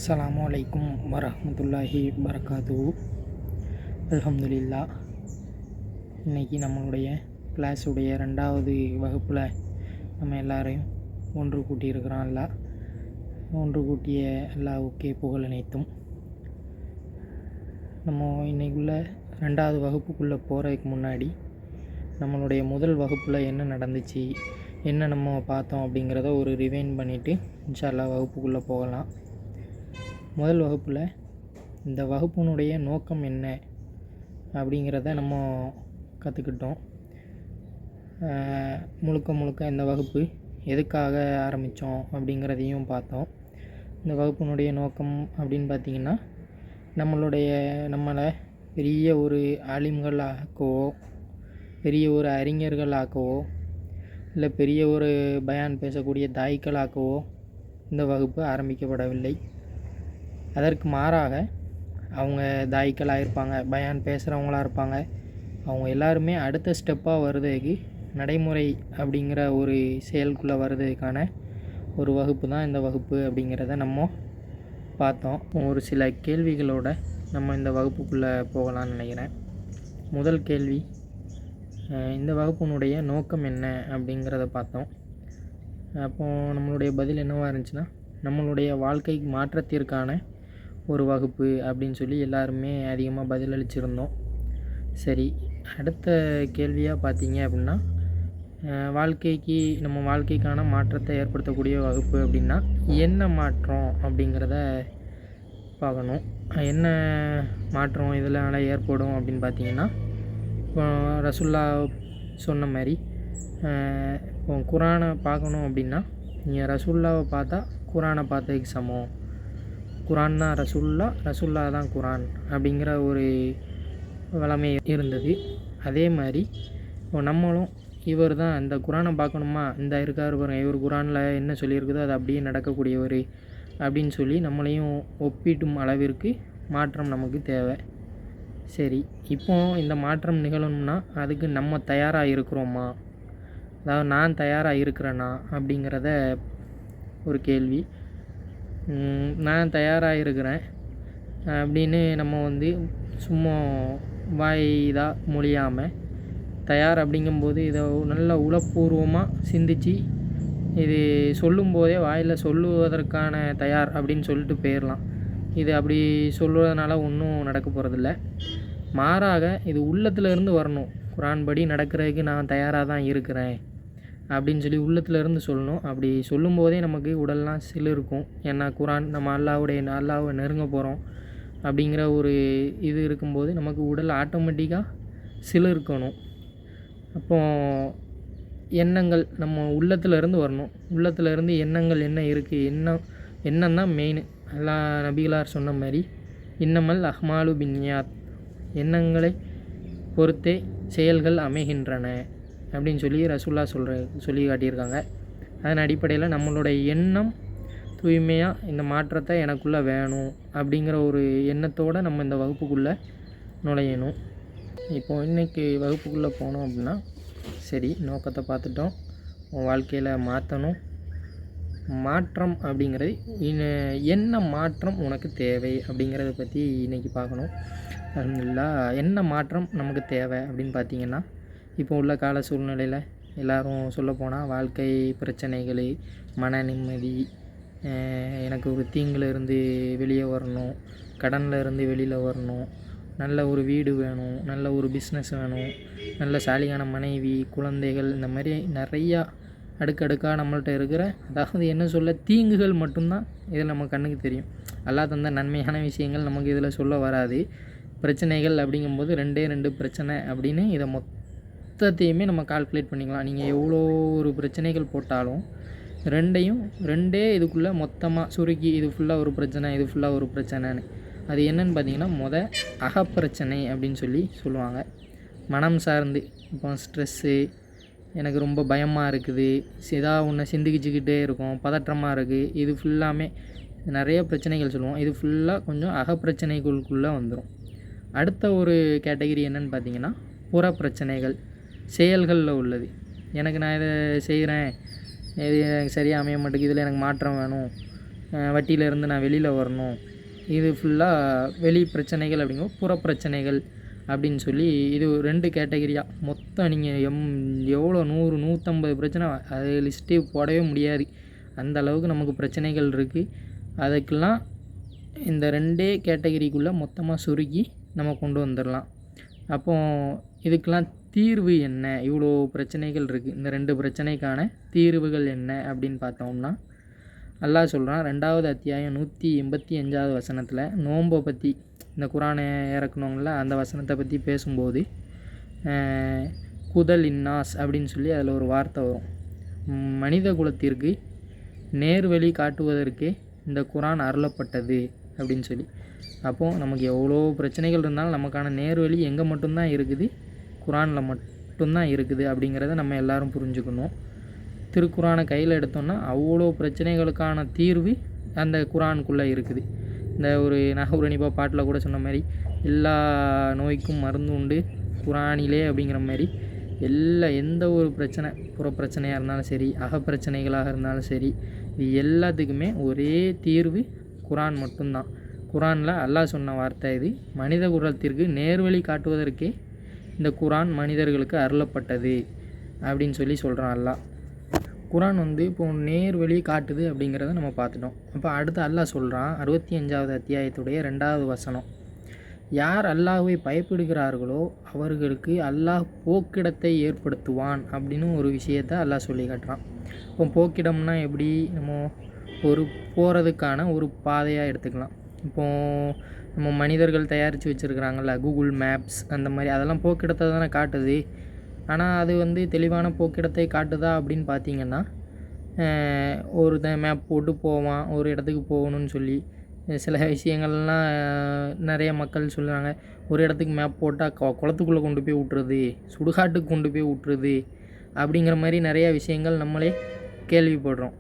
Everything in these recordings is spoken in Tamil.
அஸ்ஸலாமு அலைக்கும் வரஹ்மத்துல்லாஹி வரகாத்துஹு. அல்ஹம்துலில்லா. இன்றைக்கி நம்மளுடைய கிளாஸுடைய 2வது வகுப்பில் நம்ம எல்லாரையும் ஒன்று கூட்டியிருக்கிறோம். ஒன்று கூட்டிய அல்லாஹ்வுக்கே புகழ் அனைத்தும். நம்ம இன்றைக்குள்ள 2வது வகுப்புக்குள்ளே போகிறதுக்கு முன்னாடி நம்மளுடைய முதல் வகுப்பில் என்ன நடந்துச்சு, என்ன நம்ம பார்த்தோம் அப்படிங்கிறத ஒரு ரிவைண்ட் பண்ணிவிட்டு இன்ஷா அல்லாஹ் வகுப்புக்குள்ளே போகலாம். முதல் வகுப்பில் இந்த வகுப்பினுடைய நோக்கம் என்ன அப்படிங்கிறத நம்ம கற்றுக்கிட்டோம். முழுக்க இந்த வகுப்பு எதுக்காக ஆரம்பித்தோம் அப்படிங்கிறதையும் பார்த்தோம். இந்த வகுப்பினுடைய நோக்கம் அப்படின்னு பார்த்திங்கன்னா, நம்மளை பெரிய ஒரு ஆலிம்கள் ஆக்கவோ, பெரிய ஒரு அறிஞர்கள் ஆக்கவோ, இல்லை பெரிய ஒரு பயான் பேசக்கூடிய தாய்கள் ஆக்கவோ இந்த வகுப்பு ஆரம்பிக்கப்படவில்லை. அதற்கு மாறாக அவங்க தாய்க்களாக இருப்பாங்க, பயான் பேசுகிறவங்களாக இருப்பாங்க. அவங்க எல்லாருமே அடுத்த ஸ்டெப்பாக வருதுக்கு, நடைமுறை அப்படிங்கிற ஒரு செயலுக்குள்ளே வருதுக்கான ஒரு வகுப்பு தான் இந்த வகுப்பு அப்படிங்கிறத நம்ம பார்த்தோம். ஒரு சில கேள்விகளோட நம்ம இந்த வகுப்புக்குள்ளே போகலான்னு நினைக்கிறேன். முதல் கேள்வி, இந்த வகுப்பினுடைய நோக்கம் என்ன அப்படிங்கிறத பார்த்தோம். அப்போது நம்மளுடைய பதில் என்னவாக இருந்துச்சுன்னா, நம்மளுடைய வாழ்க்கை மாற்றத்திற்கான ஒரு வகுப்பு அப்படின்னு சொல்லி எல்லாருமே அதிகமாக பதிலளிச்சிருந்தோம். சரி, அடுத்த கேள்வியாக பார்த்தீங்க அப்படின்னா, நம்ம வாழ்க்கைக்கான மாற்றத்தை ஏற்படுத்தக்கூடிய வகுப்பு அப்படின்னா என்ன மாற்றம் அப்படிங்கிறத பார்க்கணும். என்ன மாற்றம் இதனால் ஏற்படும் அப்படின்னு பார்த்தீங்கன்னா, இப்போ ரசூல்லா சொன்ன மாதிரி, இப்போ குரானை பார்க்கணும் அப்படின்னா நீங்கள் ரசூல்லாவை பார்த்தா குரானை பார்த்ததுக்கு சமம். குரான் தான் ரசூல்லா தான் குரான் அப்படிங்கிற ஒரு வளமை இருந்தது. அதே மாதிரி இப்போ நம்மளும் இவர் தான் இந்த குரானை பார்க்கணுமா, இந்த இருக்கார் பாருங்க, இவர் குரானில் என்ன சொல்லியிருக்குதோ அது அப்படியே நடக்கக்கூடியவர் அப்படின்னு சொல்லி நம்மளையும் ஒப்பிட்டும் அளவிற்கு மாற்றம் நமக்கு தேவை. சரி, இப்போ இந்த மாற்றம் நிகழணும்னா அதுக்கு நம்ம தயாராக இருக்கிறோமா, அதாவது நான் தயாராக இருக்கிறேனா அப்படிங்கிறத ஒரு கேள்வி. நான் தயாராக இருக்கிறேன் அப்படின்னு நம்ம சும்மா வாய்தாக மொழியாமல், தயார் அப்படிங்கும்போது இதை நல்ல உளப்பூர்வமாக சிந்தித்து இது சொல்லும்போதே வாயில் சொல்லுவதற்கான தயார் அப்படின்னு சொல்லிட்டு போயிடலாம். இது அப்படி சொல்லுவதனால ஒன்றும் நடக்க போகிறதில்ல. மாறாக இது உள்ளத்தில் இருந்து வரணும். குரான் படி நடக்கிறதுக்கு நான் தயாராக தான் இருக்கிறேன் அப்படின்னு சொல்லி உள்ளத்தில் இருந்து சொல்லணும். அப்படி சொல்லும்போதே நமக்கு உடல்லாம் சிலிர்க்கும். ஏன்னா குரான் நம்ம அல்லாஹ்வை நெருங்க போகிறோம் அப்படிங்கிற ஒரு இது இருக்கும்போது நமக்கு உடல் ஆட்டோமேட்டிக்காக சிலிர்க்கணும். அப்போ எண்ணங்கள் நம்ம உள்ளத்தில் இருந்து வரணும். உள்ளத்தில் இருந்து எண்ணங்கள் என்ன இருக்குது, எண்ணம் தான் மெயின். எல்லா நபிகளார் சொன்ன மாதிரி இன்னமல் அஹ்மாலு பின்னியாத், எண்ணங்களை பொறுத்தே செயல்கள் அமைகின்றன அப்படின்னு சொல்லி ரசூல்லா சொல்லி காட்டியிருக்காங்க. அதன் அடிப்படையில் நம்மளுடைய எண்ணம் தூய்மையாக இந்த மாற்றத்தை எனக்குள்ளே வேணும் அப்படிங்கிற ஒரு எண்ணத்தோடு நம்ம இந்த வகுப்புக்குள்ளே நுழையணும். இப்போது இன்றைக்கி வகுப்புக்குள்ளே போனோம் அப்படின்னா, சரி, நோக்கத்தை பார்த்துட்டோம், உன் வாழ்க்கையில் மாற்றணும். மாற்றம் அப்படிங்கிறது என்ன மாற்றம் உனக்கு தேவை அப்படிங்கிறத பற்றி இன்றைக்கி பார்க்கணும். அல்ஹம்துலில்லாஹ். என்ன மாற்றம் நமக்கு தேவை அப்படின்னு பார்த்திங்கன்னா, இப்போ உள்ள கால சூழ்நிலையில் எல்லோரும் சொல்லப்போனால் வாழ்க்கை பிரச்சனைகள், மன நிம்மதி, எனக்கு ஒரு தீங்கிலிருந்து வெளியே வரணும், கடனில் இருந்து வெளியில் வரணும், நல்ல ஒரு வீடு வேணும், நல்ல ஒரு பிஸ்னஸ் வேணும், நல்ல சாலிகான மனைவி, குழந்தைகள், இந்த மாதிரி நிறையா அடுக்கடுக்காக நம்மள்கிட்ட இருக்கிற, அதாவது என்ன சொல்ல, தீங்குகள் மட்டும்தான் இதில் நம்ம கண்ணுக்கு தெரியும். அல்லாஹ் தந்த நன்மையான விஷயங்கள் நமக்கு இதில் சொல்ல வராது. பிரச்சனைகள் அப்படிங்கும்போது 2 பிரச்சனை அப்படின்னு இதை மொத்தத்தையுமே நம்ம கால்குலேட் பண்ணிக்கலாம். நீங்கள் எவ்வளோ ஒரு பிரச்சனைகள் போட்டாலும் ரெண்டே இதுக்குள்ளே மொத்தமாக சுருக்கி இது ஃபுல்லாக ஒரு பிரச்சனை, இது ஃபுல்லாக ஒரு பிரச்சனைன்னு. அது என்னன்னு பார்த்தீங்கன்னா, அகப்பிரச்சனை அப்படின்னு சொல்லி சொல்லுவாங்க. மனம் சார்ந்து, இப்போ ஸ்ட்ரெஸ்ஸு, எனக்கு ரொம்ப பயமாக இருக்குது, ஏதாவது ஒன்று சிந்திக்கிச்சுக்கிட்டே இருக்கும், பதற்றமாக இருக்குது, இது ஃபுல்லாமே நிறைய பிரச்சனைகள் சொல்லுவோம். இது ஃபுல்லாக கொஞ்சம் அகப்பிரச்சனைகளுக்குள்ளே வந்துடும். அடுத்த ஒரு கேட்டகரி என்னென்னு பார்த்தீங்கன்னா, புறப்பிரச்சனைகள், செயல்களில் உள்ளது. நான் இதை செய்கிறேன், இது எனக்கு சரியாக அமைய மாட்டேங்குது, இதில் எனக்கு மாற்றம் வேணும், வட்டியிலேருந்து நான் வெளியில் வரணும், இது ஃபுல்லாக வெளி பிரச்சனைகள் அப்படிங்கும் புற பிரச்சனைகள் அப்படின்னு சொல்லி இது 2 கேட்டகரியாக மொத்தம் நீங்கள் எவ்வளோ 100 150 பிரச்சனை அது லிஸ்ட்டே போடவே முடியாது. அந்த அளவுக்கு நமக்கு பிரச்சனைகள் இருக்குது. அதுக்கெல்லாம் இந்த 2 கேட்டகரிக்குள்ளே மொத்தமாக சுருக்கி நம்ம கொண்டு வந்துடலாம். அப்போது இதுக்கெல்லாம் தீர்வு என்ன? இவ்வளோ பிரச்சனைகள் இருக்குது, இந்த 2 பிரச்சனைக்கான தீர்வுகள் என்ன அப்படின்னு பார்த்தோம்னா, அல்லாஹ் சொல்கிறான் 2வது அத்தியாயம் 185வது வசனத்தில் நோன்பை பற்றி, இந்த குரானை இறக்கணுங்கள அந்த வசனத்தை பற்றி பேசும்போது குதல் இன்னாஸ் அப்படின்னு சொல்லி அதில் ஒரு வார்த்தை வரும். மனித குலத்திற்கு நேர்வழி காட்டுவதற்கே இந்த குரான் அருளப்பட்டது அப்படின்னு சொல்லி. அப்போது நமக்கு எவ்வளோ பிரச்சனைகள் இருந்தாலும் நமக்கான நேர்வழி எங்கே மட்டும்தான் இருக்குது? குரானில் மட்டும்தான் இருக்குது அப்படிங்கிறத நம்ம எல்லோரும் புரிஞ்சுக்கணும். திருக்குரானை கையில் எடுத்தோம்னா அவ்வளோ பிரச்சனைகளுக்கான தீர்வு அந்த குரானுக்குள்ளே இருக்குது. இந்த ஒரு நஹ்ரு நிபா பாட்டில் கூட சொன்ன மாதிரி எல்லா நோய்க்கும் மருந்து உண்டு குரானிலே அப்படிங்கிற மாதிரி எந்த ஒரு பிரச்சனை, புற பிரச்சனையாக இருந்தாலும் சரி, அகப்பிரச்சனைகளாக இருந்தாலும் சரி, இது எல்லாத்துக்குமே ஒரே தீர்வு குரான் மட்டும்தான். குரானில் அல்லாஹ் சொன்ன வார்த்தை இது. மனித குலத்திற்கு நேர்வழி காட்டுவதற்கே இந்த குரான் மனிதர்களுக்கு அருளப்பட்டது அப்படின்னு சொல்லி சொல்கிறான் அல்லாஹ். குரான் இப்போது நேர்வழி காட்டுது அப்படிங்கிறத நம்ம பார்த்துட்டோம். அப்போ அடுத்து அல்லாஹ் சொல்கிறான் 65வது அத்தியாயத்துடைய 2வது வசனம், யார் அல்லாஹ்வை பயப்படுகிறார்களோ அவர்களுக்கு அல்லாஹ் போக்கிடத்தை ஏற்படுத்துவான் அப்படின்னு ஒரு விஷயத்தை அல்லாஹ் சொல்லி காட்டுறான். இப்போ போக்கிடம்னா எப்படி? நம்ம ஒரு போகிறதுக்கான ஒரு பாதையாக எடுத்துக்கலாம். இப்போது நம்ம மனிதர்கள் தயாரித்து வச்சுருக்குறாங்கல்ல கூகுள் மேப்ஸ், அந்த மாதிரி அதெல்லாம் போக்கிடத்தை தானே காட்டுது. ஆனால் அது தெளிவான போக்கிடத்தை காட்டுதா அப்படின்னு பார்த்தீங்கன்னா, மேப் போட்டு போவான் ஒரு இடத்துக்கு போகணும்னு சொல்லி. சில விஷயங்கள்லாம் நிறைய மக்கள் சொல்லுவாங்க, ஒரு இடத்துக்கு மேப் போட்டால் குளத்துக்குள்ளே கொண்டு போய் விட்ருது, சுடுகாட்டுக்கு கொண்டு போய் விட்ருது அப்படிங்கிற மாதிரி நிறைய விஷயங்கள் நம்மளே கேள்விப்படுறோம்.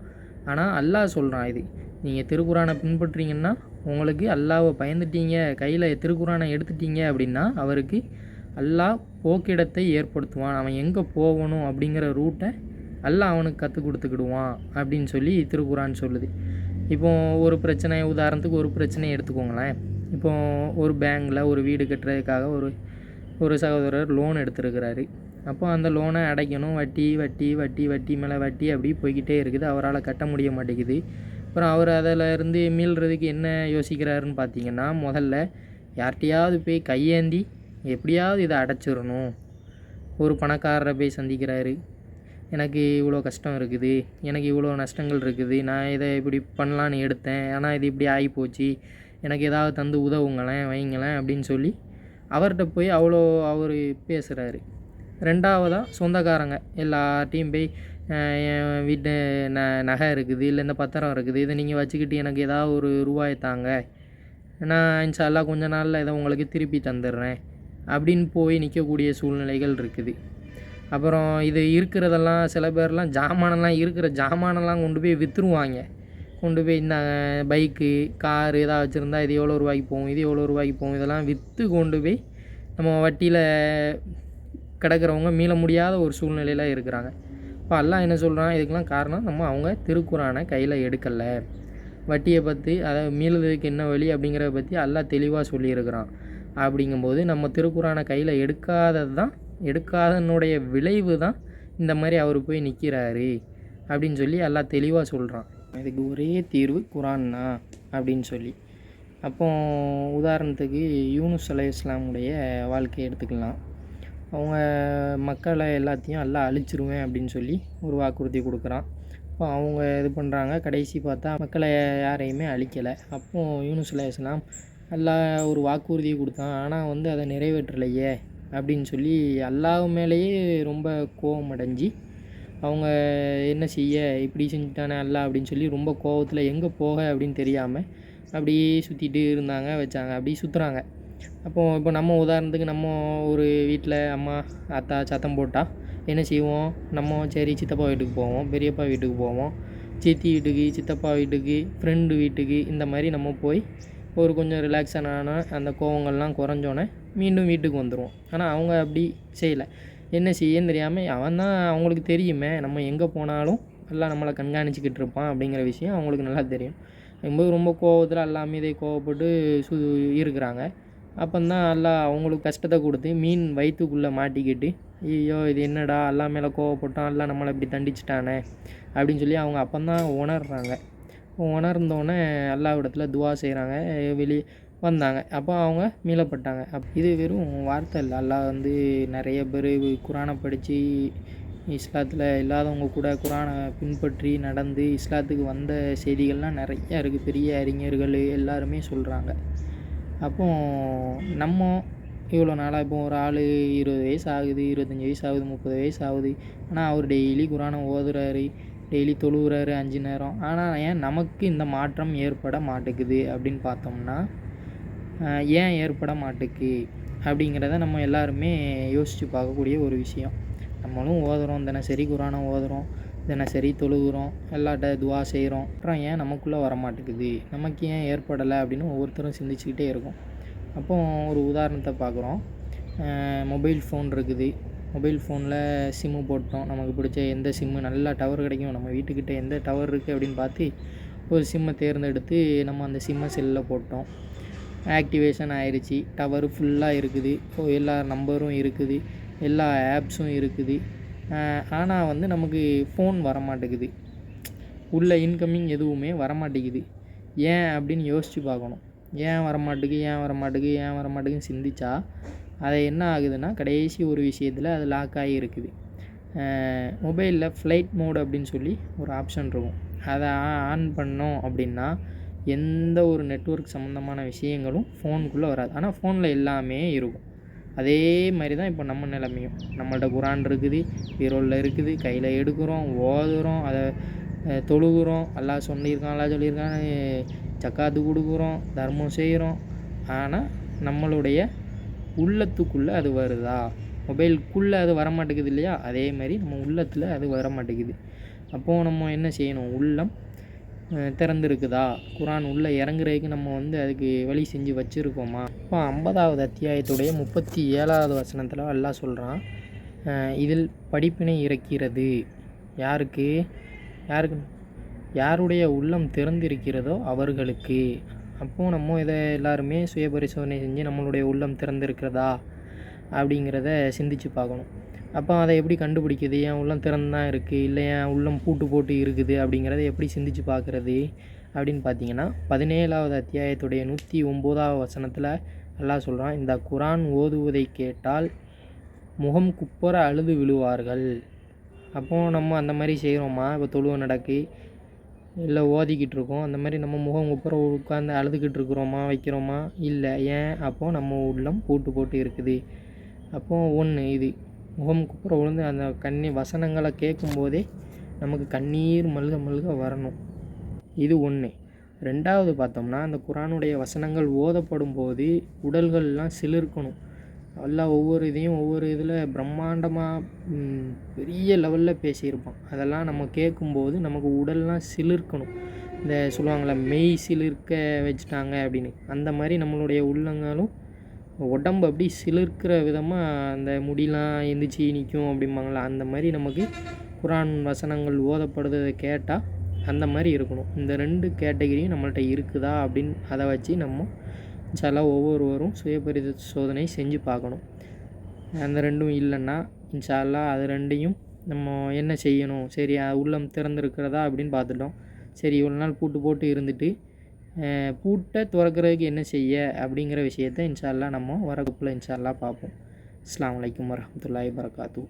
ஆனால் அல்லாஹ் சொல்கிறான், இது நீங்கள் திருக்குரானை பின்பற்றுறீங்கன்னா, உங்களுக்கு அல்லாஹ்வை பயந்துட்டீங்க, கையில் திருக்குரானை எடுத்துட்டீங்க அப்படின்னா அவருக்கு அல்லாஹ் போக்கிடத்தை ஏற்படுத்துவான். அவன் எங்கே போகணும் அப்படிங்கிற ரூட்டை அல்லாஹ் அவனுக்கு கற்றுக் கொடுத்துக்கிடுவான் அப்படின்னு சொல்லி திருக்குரான் சொல்லுது. இப்போது ஒரு பிரச்சனை, உதாரணத்துக்கு ஒரு பிரச்சனையை எடுத்துக்கோங்களேன். இப்போது ஒரு பேங்கில் ஒரு வீடு கட்டுறதுக்காக ஒரு சகோதரர் லோன் எடுத்துருக்கிறாரு. அப்போ அந்த லோனை அடைக்கணும், வட்டி வட்டி வட்டி வட்டி மேலே வட்டி அப்படி போய்கிட்டே இருக்குது. அவரால் கட்ட முடிய மாட்டேங்குது. அப்புறம் அவர் அதில் இருந்து மீள்றதுக்கு என்ன யோசிக்கிறாருன்னு பார்த்தீங்கன்னா, முதல்ல யார்கிட்டையாவது போய் கையேந்தி எப்படியாவது இதை அடைச்சிடணும். ஒரு பணக்காரரை போய் சந்திக்கிறாரு, எனக்கு இவ்வளோ கஷ்டம் இருக்குது, எனக்கு இவ்வளோ நஷ்டங்கள் இருக்குது, நான் இதை இப்படி பண்ணலான்னு எடுத்தேன், ஆனால் இது இப்படி ஆகிப்போச்சு, எனக்கு ஏதாவது தந்து உதவுங்களேன் வைங்களேன் அப்படின்னு சொல்லி அவர்கிட்ட போய் அவர் பேசுகிறாரு. 2வதாக சொந்தக்காரங்க எல்லார்ட்டையும் போய் என் வீட்டு நகை இருக்குது, இல்லை இந்த பத்திரம் இருக்குது, இதை நீங்கள் வச்சுக்கிட்டு எனக்கு ஏதாவது ஒரு ரூபாயை தாங்க, நான் இன்ஷா அல்லாஹ் கொஞ்ச நாளில் இதை உங்களுக்கு திருப்பி தந்துடுறேன் அப்படின்னு போய் நிற்கக்கூடிய சூழ்நிலைகள் இருக்குது. அப்புறம் இது இருக்கிறதெல்லாம் சில பேர்லாம் இருக்கிற ஜாமானெல்லாம் கொண்டு போய் விற்றுருவாங்க. கொண்டு போய் இந்த பைக்கு காரு ஏதாவது வச்சுருந்தா இது எவ்வளோ ரூபாய்க்கு போகும், இது எவ்வளோ ரூபாய்க்கு போகும், இதெல்லாம் விற்று கொண்டு போய் நம்ம வட்டியில் கிடக்கிறவங்க மீள முடியாத ஒரு சூழ்நிலையில் இருக்கிறாங்க. இப்போ அல்லாஹ் என்ன சொல்கிறான், இதுக்கெல்லாம் காரணம் அவங்க திருக்குரானை கையில் எடுக்கலை. வட்டியை பற்றி அதை மீளுறதுக்கு என்ன வழி அப்படிங்கிறத பற்றி அல்லாஹ் தெளிவாக சொல்லியிருக்கிறான். அப்படிங்கும்போது நம்ம திருக்குரானை கையில் எடுக்காதனுடைய விளைவு தான் இந்த மாதிரி அவர் போய் நிற்கிறாரு அப்படின்னு சொல்லி அல்லாஹ் தெளிவாக சொல்கிறான். இதுக்கு ஒரே தீர்வு குரான் தான் அப்படின்னு சொல்லி. அப்போ உதாரணத்துக்கு யூனுஸ் அலைஹிஸ்ஸலாமுடைய வாழ்க்கையை எடுத்துக்கலாம். அவங்க மக்களை எல்லாத்தையும் எல்லாம் அழிச்சிருவேன் அப்படின்னு சொல்லி ஒரு வாக்குறுதி கொடுக்குறான். அப்போ அவங்க இது பண்ணுறாங்க, கடைசி பார்த்தா மக்களை யாரையுமே அழிக்கலை. அப்போது யூனுஸ் அலைஹிஸ்ஸலாம் அல்லாஹ் ஒரு வாக்குறுதியை கொடுத்தான், ஆனால் அதை நிறைவேற்றலையே அப்படின்னு சொல்லி அல்லாஹ் மேலேயே ரொம்ப கோபம் அடைஞ்சி அவங்க என்ன செய்ய, இப்படி செஞ்சுட்டானே அல்லாஹ் அப்படின்னு சொல்லி ரொம்ப கோபத்தில் எங்கே போக அப்படின்னு தெரியாமல் அப்படியே சுற்றிட்டு வச்சாங்க, அப்படியே சுற்றுறாங்க. இப்போ நம்ம உதாரணத்துக்கு நம்ம ஒரு வீட்டில் அம்மா அத்தா சத்தம் போட்டால் என்ன செய்வோம், நம்ம சரி சித்தப்பா வீட்டுக்கு போவோம், பெரியப்பா வீட்டுக்கு போவோம், சித்தி வீட்டுக்கு, சித்தப்பா வீட்டுக்கு, ஃப்ரெண்டு வீட்டுக்கு, இந்த மாதிரி நம்ம போய் ஒரு கொஞ்சம் ரிலாக்ஸான அந்த கோவங்கள்லாம் குறைஞ்சோன்னே மீண்டும் வீட்டுக்கு வந்துடுவோம். ஆனால் அவங்க அப்படி செய்யலை. என்ன செய்யன்னு தெரியாமல் அவன் தான் அவங்களுக்கு தெரியுமே நம்ம எங்கே போனாலும் எல்லாம் நம்மளை கண்காணிச்சிக்கிட்டு இருப்பான் அப்படிங்கிற விஷயம் அவங்களுக்கு நல்லா தெரியும். ரொம்ப கோவத்தில் அல்லா மீதே கோவப்பட்டு இருக்கிறாங்க. அப்போந்தான் அல்லா அவங்களுக்கு கஷ்டத்தை கொடுத்து மீன் வயிற்றுக்குள்ளே மாட்டிக்கிட்டு, ஐயோ இது என்னடா அல்லா மேலே கோவப்பட்டோம், அல்லா நம்மளை இப்படி தண்டிச்சிட்டானே அப்படின்னு சொல்லி அவங்க அப்போந்தான் உணர்றாங்க. உணர்ந்தோடனே அல்லாஹ்விடத்தில் துவா செய்கிறாங்க, வெளியே வந்தாங்க. அப்போ அவங்க மீளப்பட்டாங்க. இது வெறும் வார்த்தை இல்லை. அல்லாஹ் வந்து நிறைய பேர் குரானை படித்து இஸ்லாத்தில் இல்லாதவங்க கூட குரானை பின்பற்றி நடந்து இஸ்லாத்துக்கு வந்த செய்திகள்லாம் நிறையா இருக்குது. பெரிய அறிஞர்கள் எல்லாருமே சொல்கிறாங்க. அப்போ நம்ம இவ்வளோ நாளாக இப்போ ஒரு ஆள் 20 வயசு ஆகுது, 25 வயசு ஆகுது, 30 வயசு ஆகுது. ஆனால் அவர் டெய்லி குரானை ஓதுறாரு, டெய்லி தொழுகிறாரு 5 நேரம். ஆனால் ஏன் நமக்கு இந்த மாற்றம் ஏற்பட மாட்டேங்குது அப்படின்னு பார்த்தோம்னா, ஏன் ஏற்பட மாட்டேக்கு அப்படிங்கிறத நம்ம எல்லாருமே யோசித்து பார்க்கக்கூடிய ஒரு விஷயம். நம்மளும் ஓதுறோம், தினசரி குரானை ஓதுறோம், தினசரி தொழுகிறோம், எல்லாட்ட துவா செய்கிறோம். அப்புறம் ஏன் நமக்குள்ளே வரமாட்டேங்குது, நமக்கு ஏன் ஏற்படலை அப்படின்னு ஒவ்வொருத்தரும் சிந்திச்சுக்கிட்டே இருக்கும். அப்போ ஒரு உதாரணத்தை பார்க்குறோம். மொபைல் ஃபோன் இருக்குது. மொபைல் ஃபோனில் சிம்மு போட்டோம். நமக்கு பிடிச்ச எந்த சிம்மு நல்லா டவர் கிடைக்கும், நம்ம வீட்டுக்கிட்ட எந்த டவர் இருக்குது அப்படின்னு பார்த்து ஒரு சிம்மை தேர்ந்தெடுத்து நம்ம அந்த சிம்மை செல்லில் போட்டோம். ஆக்டிவேஷன் ஆயிடுச்சு, டவர் ஃபுல்லாக இருக்குது, எல்லா நம்பரும் இருக்குது, எல்லா ஆப்ஸும் இருக்குது. ஆனால் வந்து நமக்கு ஃபோன் வரமாட்டேங்குது, உள்ள இன்கமிங் எதுவுமே வரமாட்டேங்குது. ஏன் அப்படின்னு யோசித்து பார்க்கணும். ஏன் வரமாட்டேங்குன்னு சிந்திச்சா அது என்ன ஆகுதுன்னா, கடைசி ஒரு விஷயத்தில் அது லாக் ஆகி இருக்குது. மொபைலில் ஃப்ளைட் மோட் அப்படின்னு சொல்லி ஒரு ஆப்ஷன் இருக்கும். அதை ஆன் பண்ணோம் அப்படின்னா எந்த ஒரு நெட்வொர்க் சம்மந்தமான விஷயங்களும் ஃபோனுக்குள்ளே வராது. ஆனால் ஃபோனில் எல்லாமே இருக்கும். அதே மாதிரி தான் இப்போ நம்ம நிலைமையும். நம்மள்ட்ட குரான் இருக்குது, பீரோலில் இருக்குது, கையில் எடுக்கிறோம், ஓதுறோம், அதை தொழுகிறோம், அல்லாஹ் சொல்லியிருக்கான்னு ஜக்காத்து கொடுக்குறோம், தர்மம் செய்கிறோம். ஆனால் நம்மளுடைய உள்ளத்துக்குள்ளே அது வருதா? மொபைலுக்குள்ளே அது வரமாட்டேங்குது இல்லையா? அதே மாதிரி நம்ம உள்ளத்தில் அது வரமாட்டேங்குது. அப்போது நம்ம என்ன செய்யணும்? உள்ளம் திறந்துருக்குதா? குரான் உள்ளே இறங்குறதுக்கு நம்ம வந்து அதுக்கு வழி செஞ்சு வச்சுருக்கோமா? இப்போ 50வது அத்தியாயத்துடைய 37வது வசனத்தில் அல்லாஹ் சொல்கிறான், இதில் படிப்பினை இறக்கிறது யாருக்கு? யாருடைய உள்ளம் திறந்திருக்கிறதோ அவர்களுக்கு. அப்போது நம்ம இதை எல்லாருமே சுய பரிசோதனை செஞ்சு நம்மளுடைய உள்ளம் திறந்திருக்கிறதா அப்படிங்கிறத சிந்திச்சு பார்க்கணும். அப்போ அதை எப்படி கண்டுபிடிக்குது? என் உள்ளம் திறந்தான் இருக்குது, இல்லை என் உள்ளம் பூட்டு போட்டு இருக்குது அப்படிங்கிறத எப்படி சிந்திச்சு பார்க்குறது அப்படின்னு பார்த்தீங்கன்னா, 17வது அத்தியாயத்துடைய 109வது வசனத்தில் அல்லாஹ் சொல்கிறான், இந்த குரான் ஓதுவதை கேட்டால் முகம் குப்புற அழுது விழுவார்கள். அப்போது நம்ம அந்த மாதிரி செய்கிறோமா? இப்போ தொழுவ நடக்கு இல்லை ஓதிக்கிட்டு இருக்கோம், அந்த மாதிரி நம்ம முகம் குப்புற உட்காந்து அழுதுகிட்டு இருக்கிறோமா, வைக்கிறோமா? இல்லை. ஏன்? அப்போது நம்ம உள்ளம் பூட்டு போட்டு இருக்குது. அப்போது ஒன்று இது முகம் குப்புற விழுந்து அந்த வசனங்களை கேட்கும்போதே நமக்கு கண்ணீர் மல்க வரணும். இது ஒன்று. ரெண்டாவது பார்த்தோம்னா, அந்த குரானுடைய வசனங்கள் ஓதப்படும் போது உடல்கள்லாம் சிலிர்க்கணும். அல்லாஹ் ஒவ்வொரு இதையும் ஒவ்வொரு இதில் பிரம்மாண்டமாக பெரிய லெவலில் பேசியிருப்பான். அதெல்லாம் நம்ம கேட்கும்போது நமக்கு உடல்லாம் சிலிர்க்கணும். இந்த சொல்லுவாங்களே மெய் சிலிர்க்க வச்சுட்டாங்க அப்படின்னு, அந்த மாதிரி நம்மளுடைய உள்ளங்களும் உடம்பு அப்படி சிலிர்க்கிற விதமாக அந்த முடியெலாம் எந்திரிச்சு நிற்கும் அப்படிம்பாங்களா, அந்த மாதிரி நமக்கு குரான் வசனங்கள் ஓதப்படுறதை கேட்டால் அந்த மாதிரி இருக்கணும். இந்த 2 கேட்டகரியும் நம்மள்ட்ட இருக்குதா அப்படின்னு அதை வச்சு நம்ம இன்ஷா ஒவ்வொருவரும் சுய பரிசோதனை செஞ்சு பார்க்கணும். அந்த 2ம் இல்லைன்னா இன்ஷா அல்லாஹ் அது 2யும் நம்ம என்ன செய்யணும்? சரி, உள்ளம் திறந்துருக்கிறதா அப்படின்னு பார்த்துட்டோம். சரி, இவ்வளோ நாள் பூட்டு போட்டு இருந்துட்டு பூட்டை திறக்கிறதுக்கு என்ன செய்ய அப்படிங்கிற விஷயத்தை இன்ஷா அல்லாஹ் நம்ம வரகுப்பில் இன்ஷா அல்லாஹ் பார்ப்போம். அஸ்ஸலாமு அலைக்கும் வரஹ்மத்துல்லாஹி வபரகாத்துஹு.